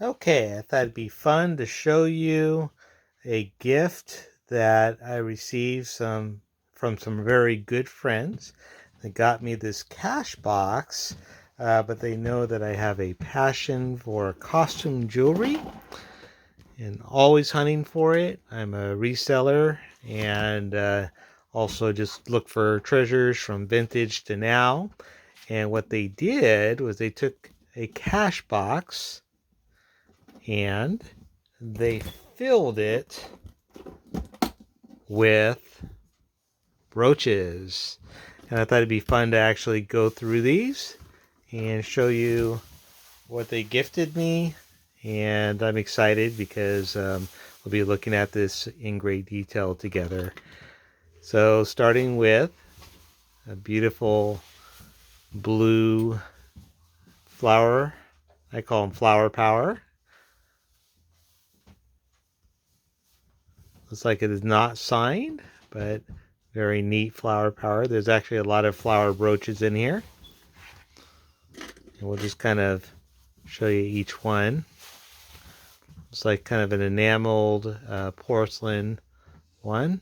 Okay, I thought it'd be fun to show you a gift that I received from some very good friends. They got me this cash box, but they know that I have a passion for costume jewelry and always hunting for it. I'm a reseller and also just look for treasures from vintage to now. And what they did was they took a cash box and they filled it with brooches. And I thought it'd be fun to actually go through these and show you what they gifted me. And I'm excited because we'll be looking at this in great detail together. So starting with a beautiful blue flower. I call them flower power. Looks like it is not signed, but very neat flower power. There's actually a lot of flower brooches in here. And we'll just kind of show you each one. It's like kind of an enameled porcelain one.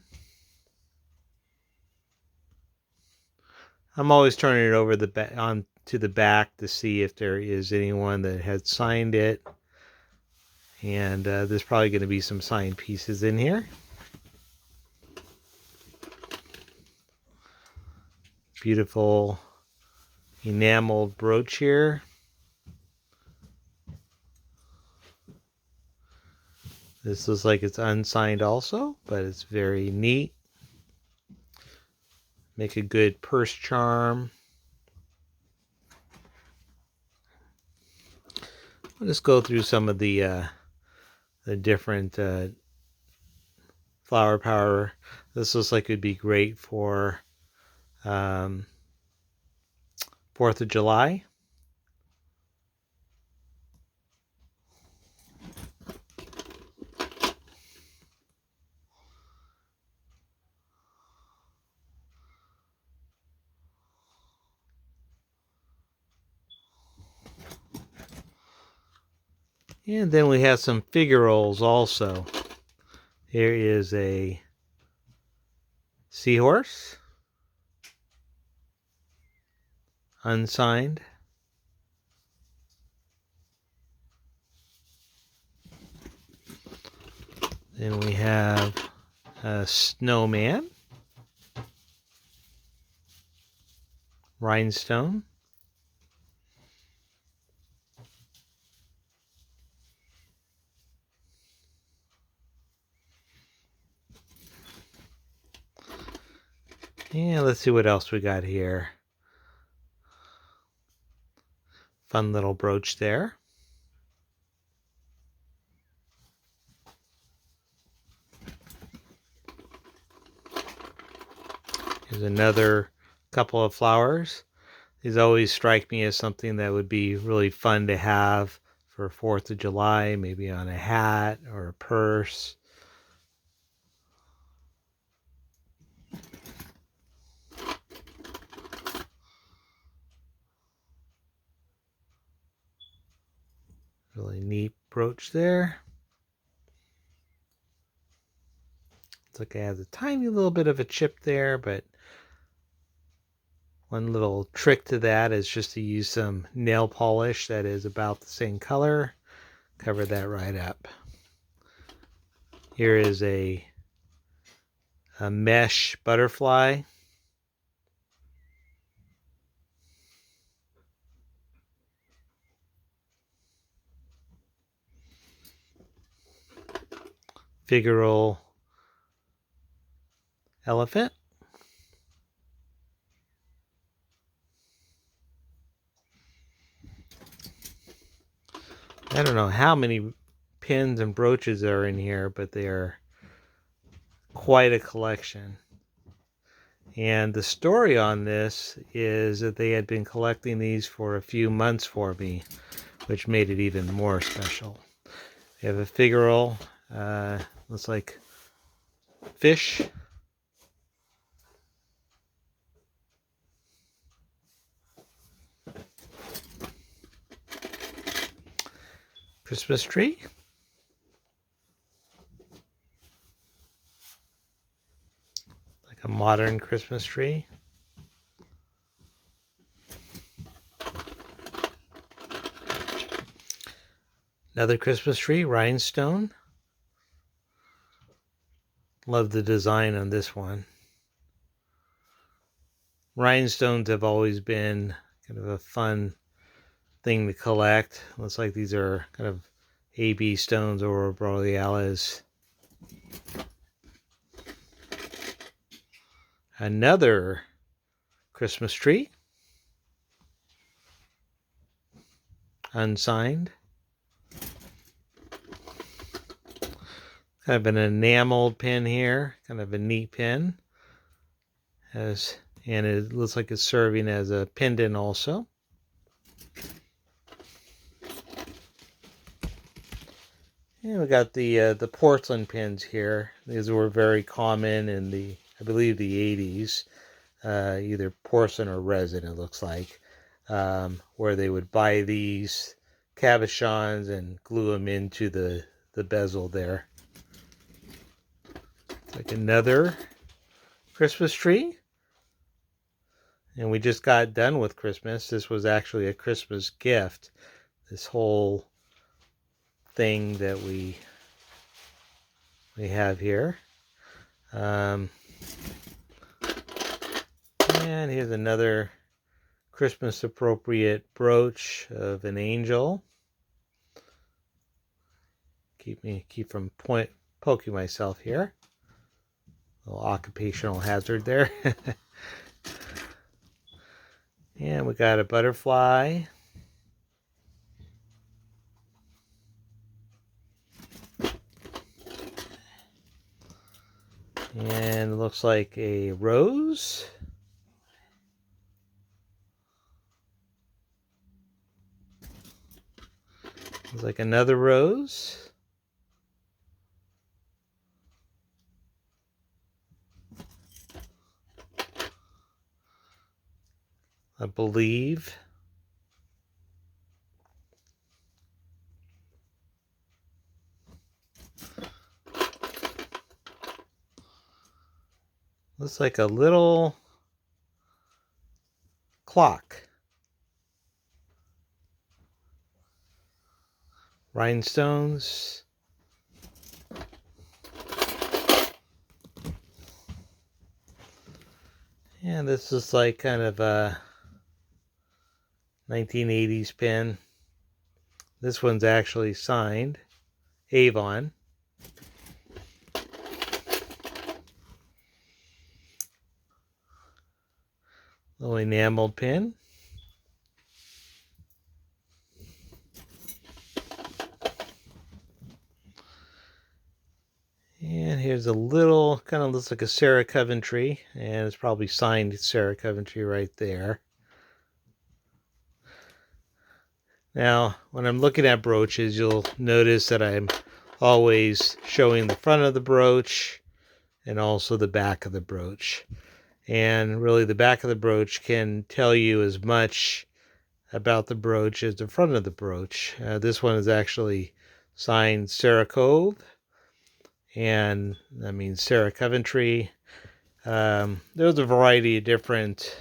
I'm always turning it over on to the back to see if there is anyone that had signed it. And there's probably going to be some signed pieces in here. Beautiful enameled brooch here. This looks like it's unsigned also, but it's very neat. Make a good purse charm. I'll just go through some of the different flower power. This looks like it'd be great for 4th of July. And then we have some figureroles also. Here is a seahorse, unsigned. Then we have a snowman, rhinestone. And let's see what else we got here. Fun little brooch there. Here's another couple of flowers. These always strike me as something that would be really fun to have for 4th of July, maybe on a hat or a purse. Really neat brooch there. Looks like it has a tiny little bit of a chip there, but one little trick to that is just to use some nail polish that is about the same color. Cover that right up. Here is a mesh butterfly. Figural elephant. I don't know how many pins and brooches are in here, but they are quite a collection. And the story on this is that they had been collecting these for a few months for me, which made it even more special. We have a figural, looks like fish. Christmas tree. Like a modern Christmas tree. Another Christmas tree, rhinestone. Love the design on this one. Rhinestones have always been kind of a fun thing to collect. Looks like these are kind of AB stones or borealis. Another Christmas tree. Unsigned. Kind of an enameled pin here. Kind of a neat pin. And it looks like it's serving as a pendant also. And we got the porcelain pins here. These were very common in I believe the 80s. Either porcelain or resin, it looks like. Where they would buy these cabochons and glue them into the bezel there. It's like another Christmas tree. And we just got done with Christmas. This was actually a Christmas gift. This whole thing that we have here. And here's another Christmas appropriate brooch of an angel. Keep from poking myself here. A little occupational hazard there. And we got a butterfly. And it looks like a rose. Looks like another rose. I believe. Looks like a little clock. Rhinestones. And this is like kind of a 1980s pin. This one's actually signed. Avon. Little enameled pin. And here's a little, kind of looks like a Sarah Coventry, and it's probably signed Sarah Coventry right there. Now, when I'm looking at brooches, you'll notice that I'm always showing the front of the brooch and also the back of the brooch. And really, the back of the brooch can tell you as much about the brooch as the front of the brooch. This one is actually signed Sarah Cove, and that means Sarah Coventry. There's a variety of different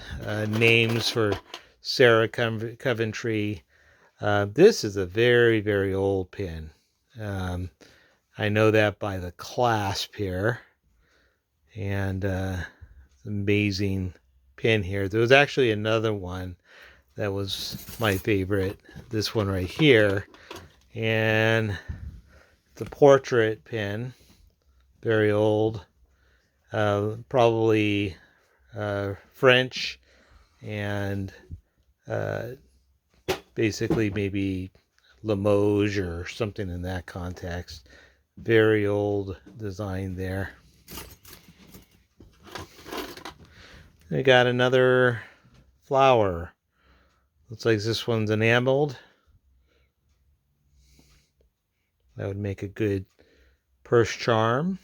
names for Sarah Coventry. This is a very, very old pin. I know that by the clasp here. And amazing pin here. There was actually another one that was my favorite. This one right here. And the portrait pin. Very old. Probably French. And basically maybe Limoges or something in that context. Very old design there. We got another flower. Looks like this one's enameled. That would make a good purse charm.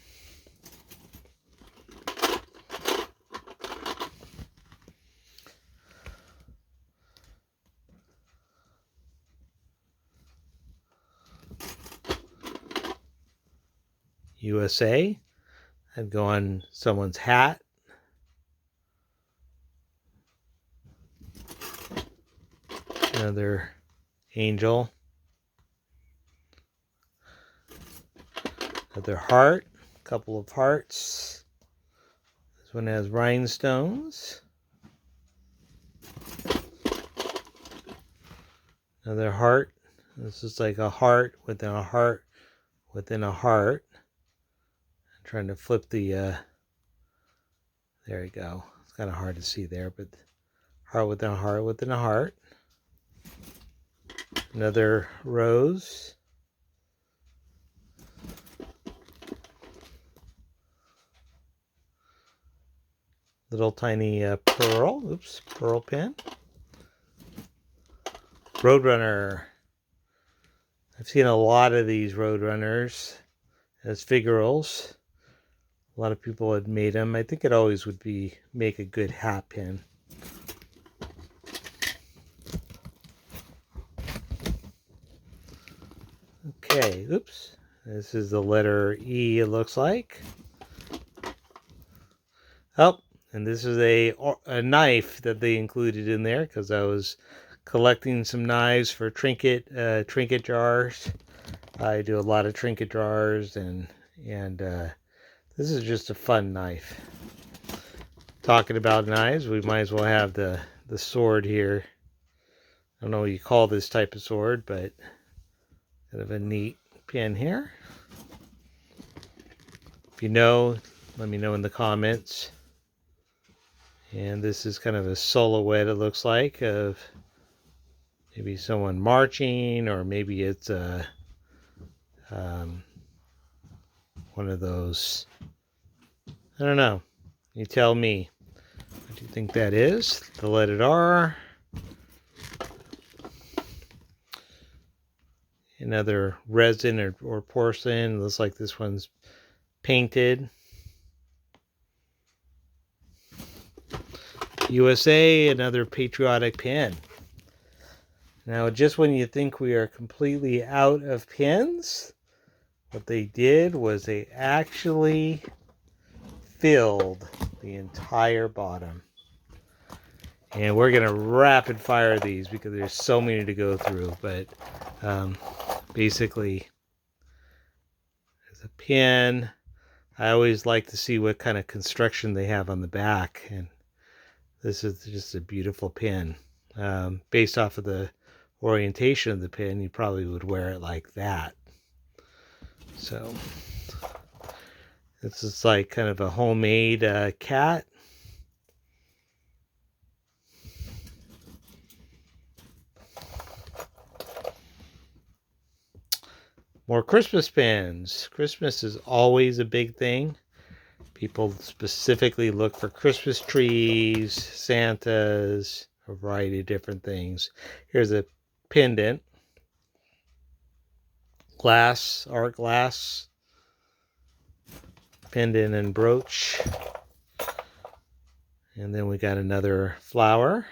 USA. I'd go on someone's hat. Another angel. Another heart. A couple of hearts. This one has rhinestones. Another heart. This is like a heart within a heart within a heart. I'm trying to flip the, there you go. It's kind of hard to see there, but heart within a heart within a heart. Another rose. Little tiny pearl. Oops, pearl pin. Roadrunner. I've seen a lot of these Roadrunners as figural. A lot of people had made them. I think it always would make a good hat pin. Okay, oops. This is the letter E, it looks like. Oh, and this is a knife that they included in there because I was collecting some knives for trinket jars. I do a lot of trinket jars, and this is just a fun knife. Talking about knives, we might as well have the sword here. I don't know what you call this type of sword, but kind of a neat pin here. If you know, let me know in the comments. And this is kind of a silhouette, it looks like, of maybe someone marching, or maybe it's one of those, I don't know. You tell me. What do you think that is? The letter R. Another resin or porcelain. Looks like this one's painted. USA, another patriotic pin. Now, just when you think we are completely out of pins, what they did was they actually filled the entire bottom. And we're going to rapid fire these because there's so many to go through. But basically, there's a pin. I always like to see what kind of construction they have on the back. And this is just a beautiful pin. Based off of the orientation of the pin, you probably would wear it like that. So this is like kind of a homemade cat. More Christmas pins. Christmas is always a big thing. People specifically look for Christmas trees, Santas, a variety of different things. Here's a pendant. Glass, art glass. Pendant and brooch. And then we got another flower.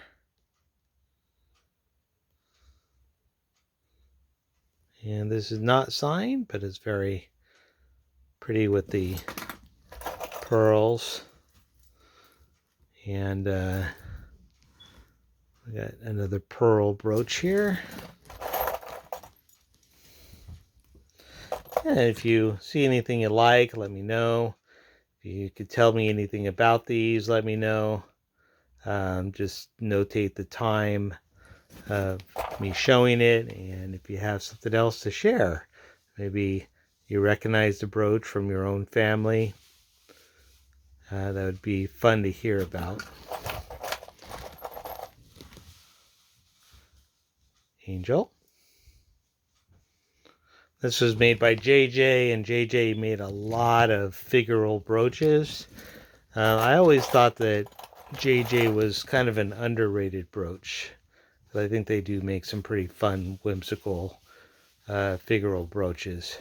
And this is not signed, but it's very pretty with the pearls. And we got another pearl brooch here. And if you see anything you like, let me know. If you could tell me anything about these, let me know. Just notate the time of me showing it, and if you have something else to share, maybe you recognize the brooch from your own family, that would be fun to hear about. Angel. This was made by JJ, and JJ made a lot of figural brooches. I always thought that JJ was kind of an underrated brooch. I think they do make some pretty fun, whimsical figural brooches.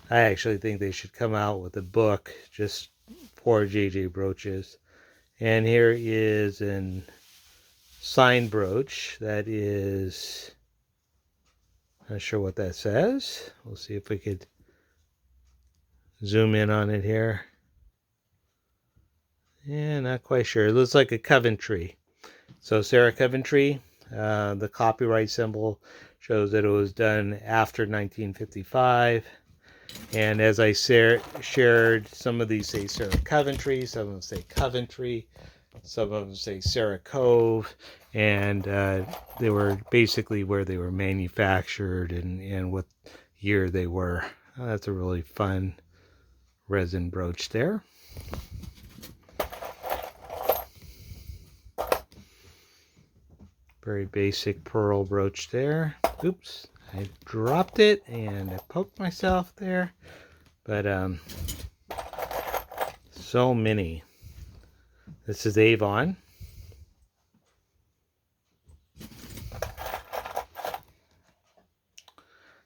I actually think they should come out with a book just for JJ brooches. And here is an sign brooch that is, Not sure what that says. We'll see if we could zoom in on it here. Yeah, not quite sure. It looks like a Coventry. So Sarah Coventry, the copyright symbol shows that it was done after 1955. And as I shared, some of these say Sarah Coventry, some of them say Coventry, some of them say Sarah Cove, and they were basically where they were manufactured and what year they were. That's a really fun resin brooch there. Very basic pearl brooch there. Oops, I dropped it and I poked myself there. But so many. This is Avon.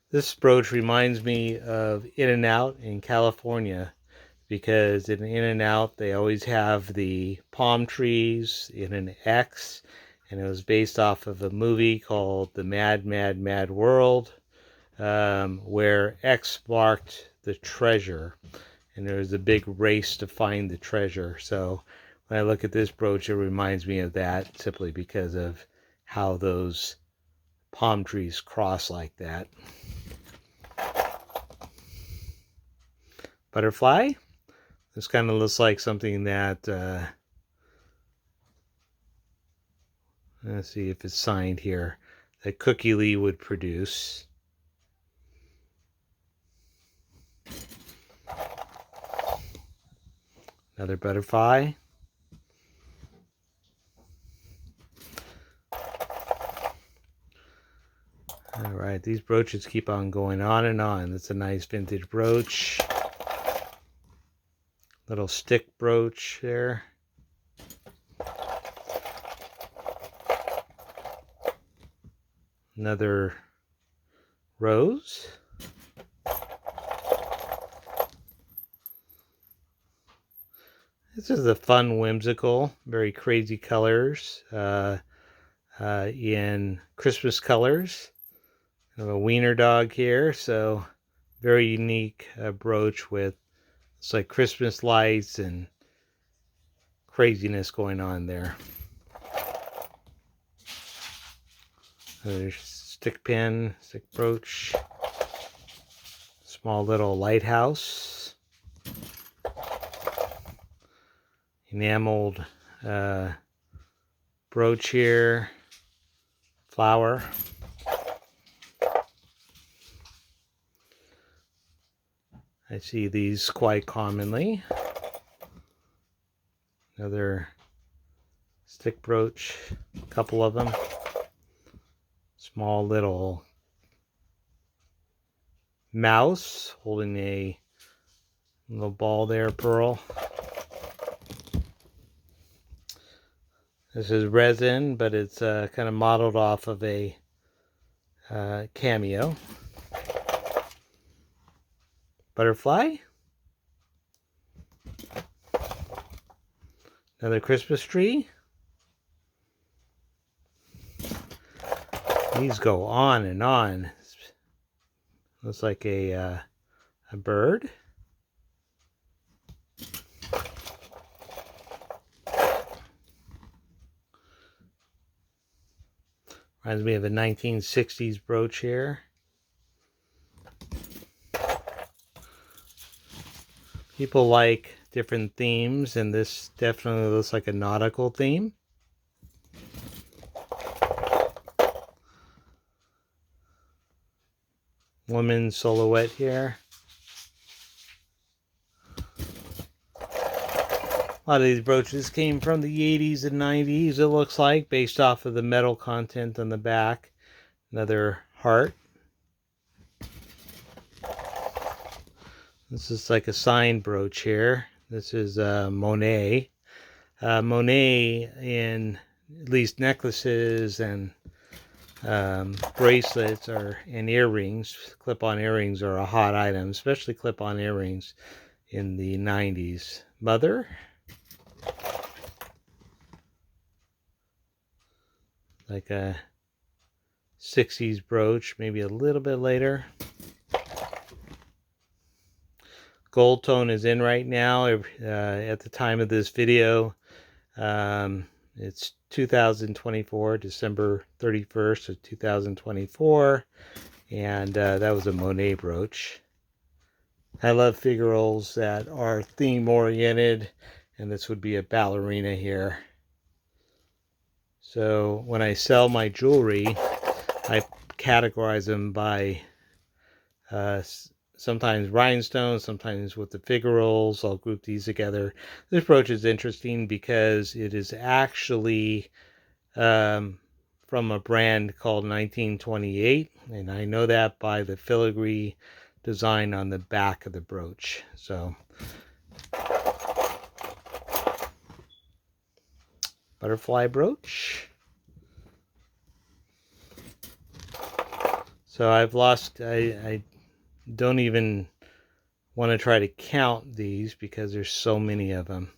This brooch reminds me of In-N-Out in California, because in In-N-Out they always have the palm trees in an X, and it was based off of a movie called The Mad, Mad, Mad World, where X marked the treasure, and there was a big race to find the treasure. So when I look at this brooch, it reminds me of that, simply because of how those palm trees cross like that. Butterfly. This kind of looks like something that, let's see if it's signed here, that Cookie Lee would produce. Another butterfly. All right, these brooches keep on going on and on. That's a nice vintage brooch. Little stick brooch there. Another rose. This is a fun, whimsical, very crazy colors in Christmas colors. I have a wiener dog here, so very unique brooch with, it's like Christmas lights and craziness going on there. Another stick pin, stick brooch. Small little lighthouse. Enameled brooch here. Flower. I see these quite commonly. Another stick brooch, a couple of them. Small little mouse holding a little ball there, pearl. This is resin, but it's kind of modeled off of a cameo. Butterfly. Another Christmas tree. These go on and on. Looks like a bird. Reminds me of a 1960s brooch here. People like different themes, and this definitely looks like a nautical theme. Woman silhouette here. A lot of these brooches came from the 80s and 90s, it looks like, based off of the metal content on the back. Another heart. This is like a sign brooch here. This is Monet. Monet, in at least necklaces and bracelets and earrings, clip-on earrings are a hot item, especially clip-on earrings in the 90s. Mother. Like a 60s brooch, maybe a little bit later. Gold tone is in right now. At the time of this video, it's 2024, December 31st of 2024, and that was a Monet brooch. I love figureroles that are theme oriented, and this would be a ballerina here. So when I sell my jewelry, I categorize them by sometimes rhinestones, sometimes with the figureroles. I'll group these together. This brooch is interesting because it is actually from a brand called 1928, and I know that by the filigree design on the back of the brooch. So butterfly brooch. So I've lost, I don't even want to try to count these because there's so many of them.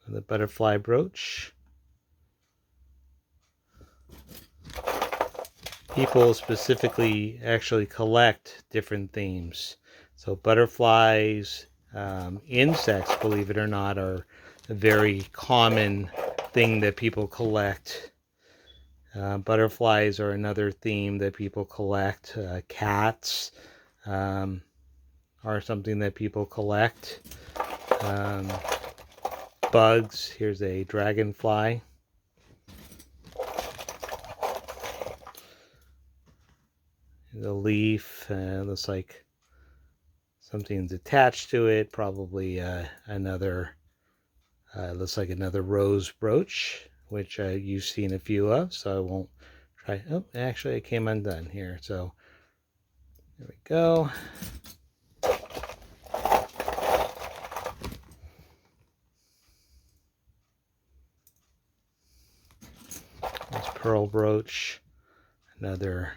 The butterfly brooch. People specifically actually collect different themes. So butterflies, insects, believe it or not, are a very common thing that people collect. Butterflies are another theme that people collect. Cats are something that people collect. Bugs, here's a dragonfly. The leaf looks like something's attached to it. Probably another, looks like another rose brooch, which you've seen a few of, so I won't try. Oh, actually it came undone here. So there we go. This pearl brooch, another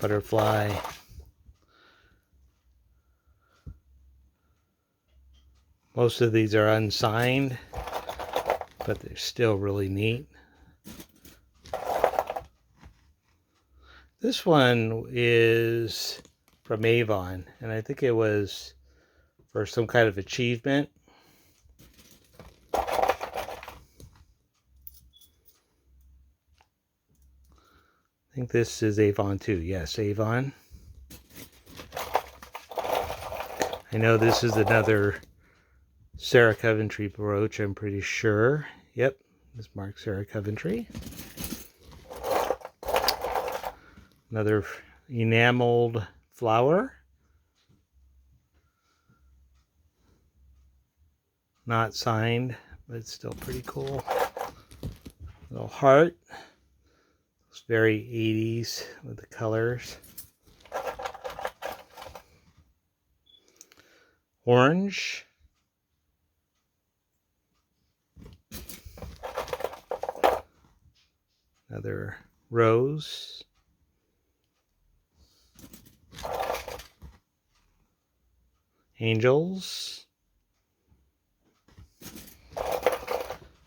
butterfly. Most of these are unsigned, but they're still really neat. This one is from Avon, and I think it was for some kind of achievement. I think this is Avon too. Yes, Avon. I know this is another Sarah Coventry brooch, I'm pretty sure. Yep, this marks Sarah Coventry. Another enameled flower. Not signed, but it's still pretty cool. Little heart. It's very 80s with the colors. Orange. Another rose. Angels.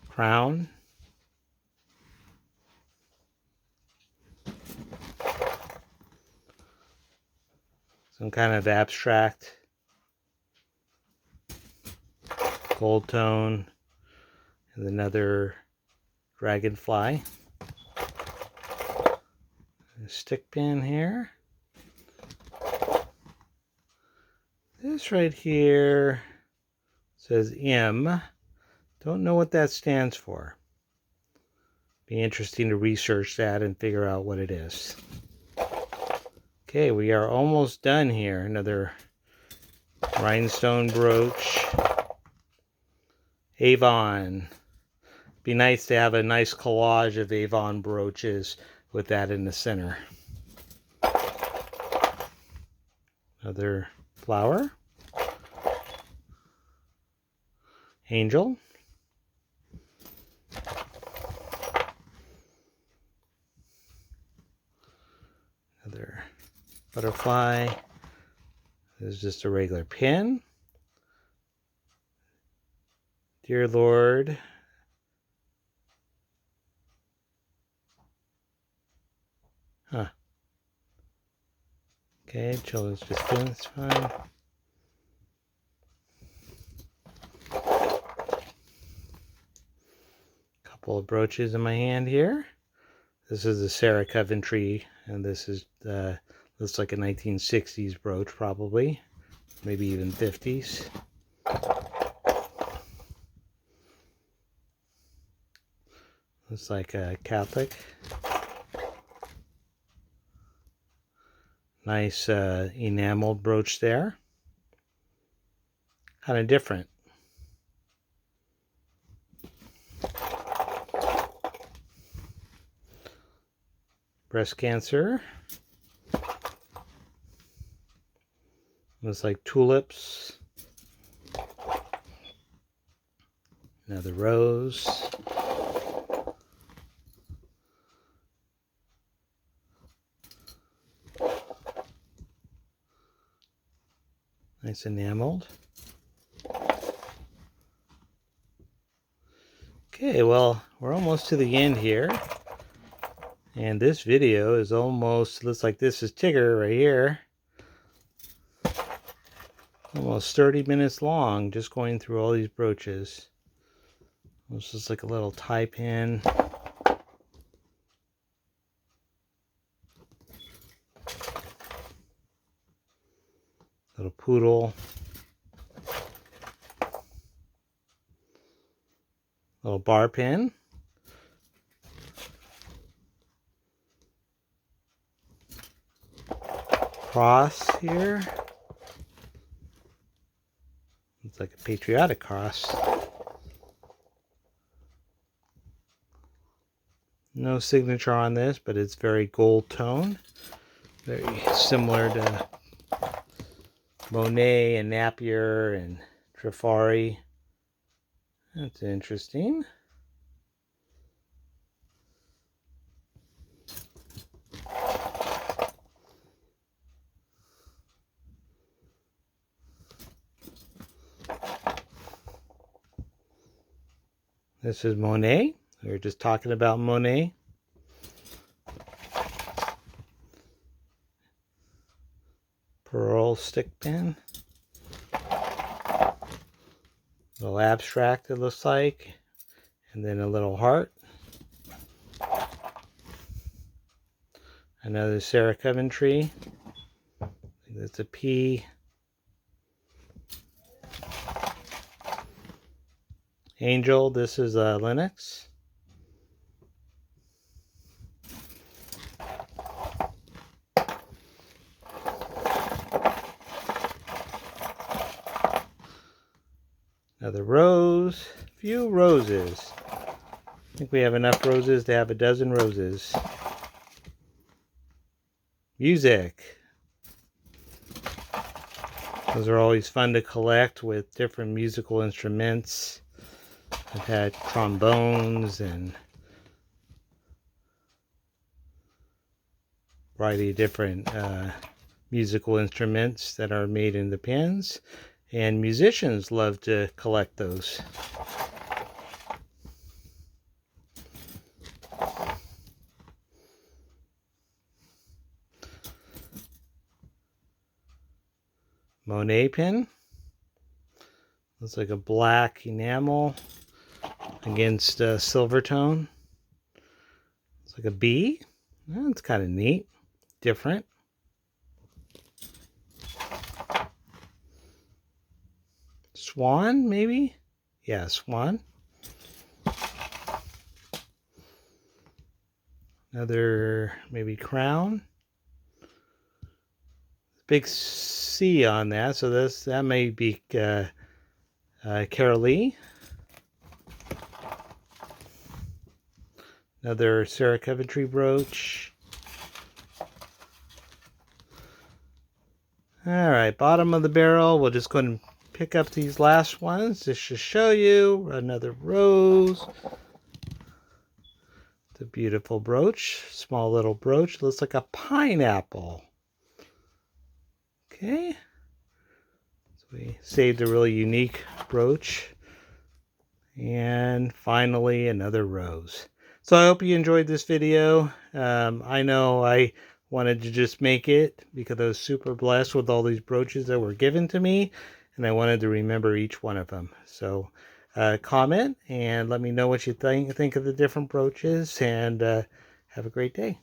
Crown. Some kind of abstract. Gold tone. And another dragonfly. A stick pin here. This right here says M. Don't know what that stands for. Be interesting to research that and figure out what it is. Okay, we are almost done here. Another rhinestone brooch. Avon. Be nice to have a nice collage of Avon brooches with that in the center. Another flower. Angel. Another butterfly. This is just a regular pin. Dear Lord. Huh. Okay, children's just doing this fine. Couple of brooches in my hand here. This is the Sarah Coventry, and this is looks like a 1960s brooch, probably, maybe even 50s. Looks like a Catholic. Nice enameled brooch there. Kind of different. Breast cancer. Looks like tulips. Another rose. Nice enameled. Okay, well, we're almost to the end here. And this video is almost, looks like this is Tigger right here. Almost 30 minutes long, just going through all these brooches. This is like a little tie pin. Little poodle. Little bar pin. Cross here. It's like a patriotic cross. No signature on this, but it's very gold tone. Very similar to Monet and Napier and Trifari. That's interesting. This is Monet. We were just talking about Monet. Pearl stick pin. Little abstract it looks like. And then a little heart. Another Sarah Coventry. I think that's a P. Angel, this is Linux. Another rose. Few roses. I think we have enough roses to have a dozen roses. Music. Those are always fun to collect with different musical instruments. I've had trombones and a variety of different musical instruments that are made in the pins, and musicians love to collect those. Monet pin. Looks like a black enamel against silver tone. It's like a bee. Well, it's kind of neat. Different. Swan, maybe? Yeah, swan. Another, maybe crown. Big C on that, so that may be Carol Lee. Another Sarah Coventry brooch. Alright, bottom of the barrel. We'll just go ahead and pick up these last ones just to show you. Another rose. It's a beautiful brooch. Small little brooch. Looks like a pineapple. Okay. So we saved a really unique brooch. And finally, another rose. So I hope you enjoyed this video. I know I wanted to just make it because I was super blessed with all these brooches that were given to me, and I wanted to remember each one of them. So comment and let me know what you think of the different brooches, and have a great day.